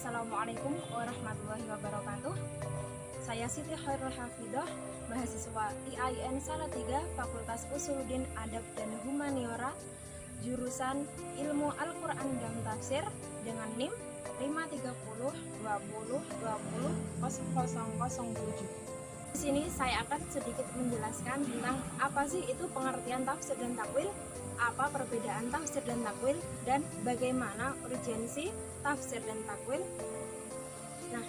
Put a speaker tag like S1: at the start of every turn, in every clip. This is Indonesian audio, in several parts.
S1: Assalamualaikum warahmatullahi wabarakatuh. Saya Siti Khairul Hafidah, mahasiswa IAIN Salatiga, Fakultas Usuluddin Adab dan Humaniora, jurusan Ilmu Al-Quran dan Tafsir dengan NIM 53020200007. Di sini saya akan sedikit menjelaskan tentang apa sih itu pengertian tafsir dan takwil, apa perbedaan tafsir dan takwil, dan bagaimana urgensi tafsir dan takwil. Nah,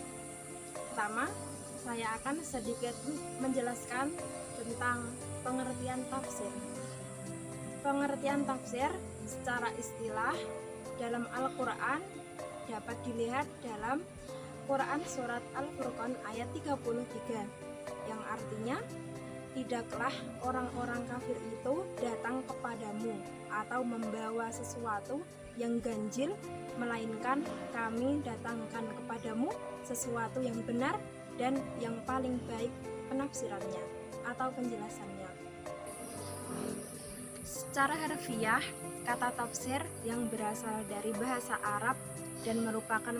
S1: pertama saya akan sedikit menjelaskan tentang pengertian tafsir. Pengertian tafsir secara istilah dalam Al-Quran dapat dilihat dalam Quran Surat Al-Furqan ayat 33, yang artinya, tidaklah orang-orang kafir itu datang kepadamu atau membawa sesuatu yang ganjil, melainkan kami datangkan kepadamu sesuatu yang benar dan yang paling baik penafsirannya atau penjelasannya. Secara harfiah, kata tafsir yang berasal dari bahasa Arab dan merupakan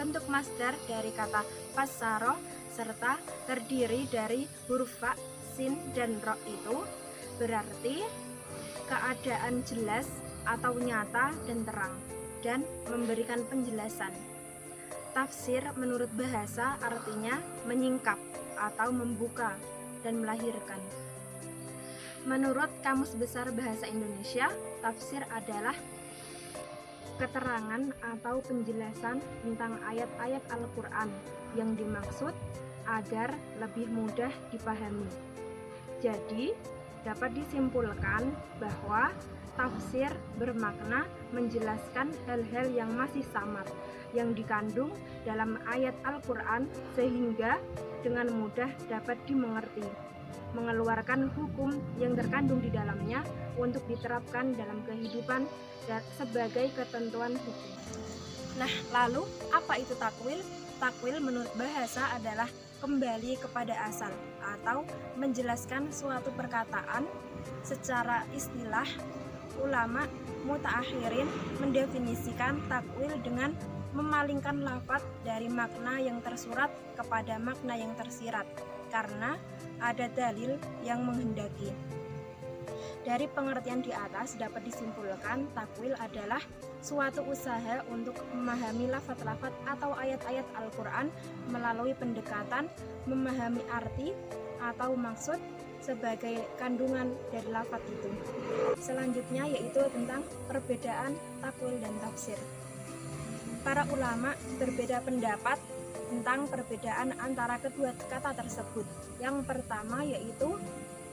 S1: bentuk masdar dari kata fassara serta terdiri dari huruf fa, sin, dan ro itu berarti keadaan jelas atau nyata dan terang dan memberikan penjelasan. Tafsir menurut bahasa artinya menyingkap atau membuka dan melahirkan. Menurut Kamus Besar Bahasa Indonesia, tafsir adalah keterangan atau penjelasan tentang ayat-ayat Al-Quran yang dimaksud agar lebih mudah dipahami. Jadi, dapat disimpulkan bahwa tafsir bermakna menjelaskan hal-hal yang masih samar yang dikandung dalam ayat Al-Quran sehingga dengan mudah dapat dimengerti, mengeluarkan hukum yang terkandung di dalamnya untuk diterapkan dalam kehidupan sebagai ketentuan hukum. Nah, lalu apa itu takwil? Takwil menurut bahasa adalah kembali kepada asal atau menjelaskan suatu perkataan. Secara istilah, ulama mutaakhirin mendefinisikan takwil dengan memalingkan lafadz dari makna yang tersurat kepada makna yang tersirat karena ada dalil yang menghendaki. Dari pengertian di atas dapat disimpulkan takwil adalah suatu usaha untuk memahami lafadz-lafadz atau ayat-ayat Al-Quran melalui pendekatan memahami arti atau maksud sebagai kandungan dari lafadz itu. Selanjutnya yaitu tentang perbedaan takwil dan tafsir. Para ulama berbeda pendapat tentang perbedaan antara kedua kata tersebut. Yang pertama yaitu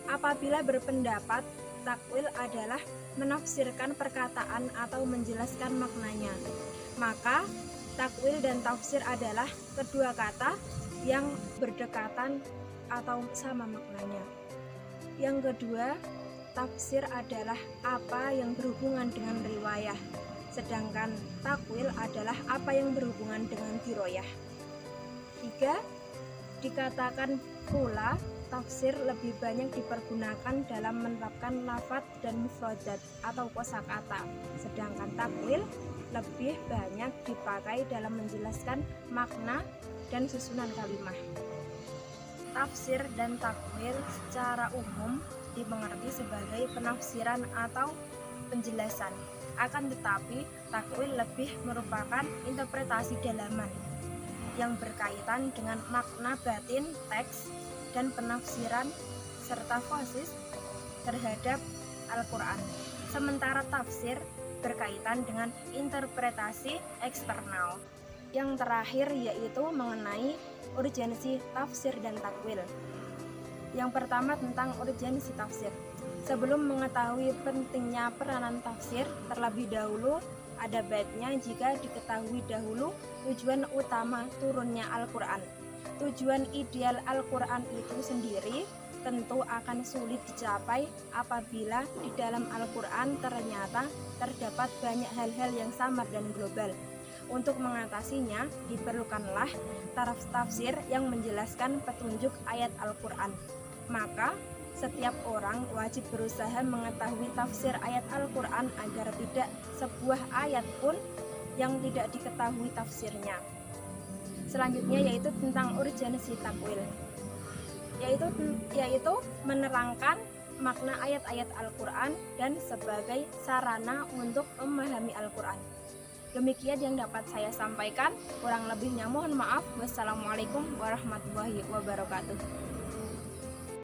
S1: apabila berpendapat takwil adalah menafsirkan perkataan atau menjelaskan maknanya, maka takwil dan tafsir adalah kedua kata yang berdekatan atau sama maknanya. Yang kedua, tafsir adalah apa yang berhubungan dengan riwayah, sedangkan takwil adalah apa yang berhubungan dengan diroyah. 3. Dikatakan pula tafsir lebih banyak dipergunakan dalam menerapkan lafadz dan mufradat atau kosakata, sedangkan takwil lebih banyak dipakai dalam menjelaskan makna dan susunan kalimat. Tafsir dan takwil secara umum dimengerti sebagai penafsiran atau penjelasan, akan tetapi takwil lebih merupakan interpretasi dalaman yang berkaitan dengan makna batin teks dan penafsiran serta khusus terhadap Al-Quran. Sementara tafsir berkaitan dengan interpretasi eksternal. Yang terakhir yaitu mengenai urgensi tafsir dan takwil. Yang pertama tentang urgensi tafsir. Sebelum mengetahui pentingnya peranan tafsir, terlebih dahulu ada baiknya jika diketahui dahulu tujuan utama turunnya Al-Quran. Tujuan ideal Al-Quran itu sendiri tentu akan sulit dicapai apabila di dalam Al-Quran ternyata terdapat banyak hal-hal yang samar dan global. Untuk mengatasinya diperlukanlah taraf tafsir yang menjelaskan petunjuk ayat Al-Quran. Maka setiap orang wajib berusaha mengetahui tafsir ayat Al-Quran agar tidak sebuah ayat pun yang tidak diketahui tafsirnya. Selanjutnya yaitu tentang urgensi takwil, yaitu menerangkan makna ayat-ayat Al-Quran dan sebagai sarana untuk memahami Al-Quran. Demikian yang dapat saya sampaikan, kurang lebihnya mohon maaf. Wassalamualaikum warahmatullahi wabarakatuh.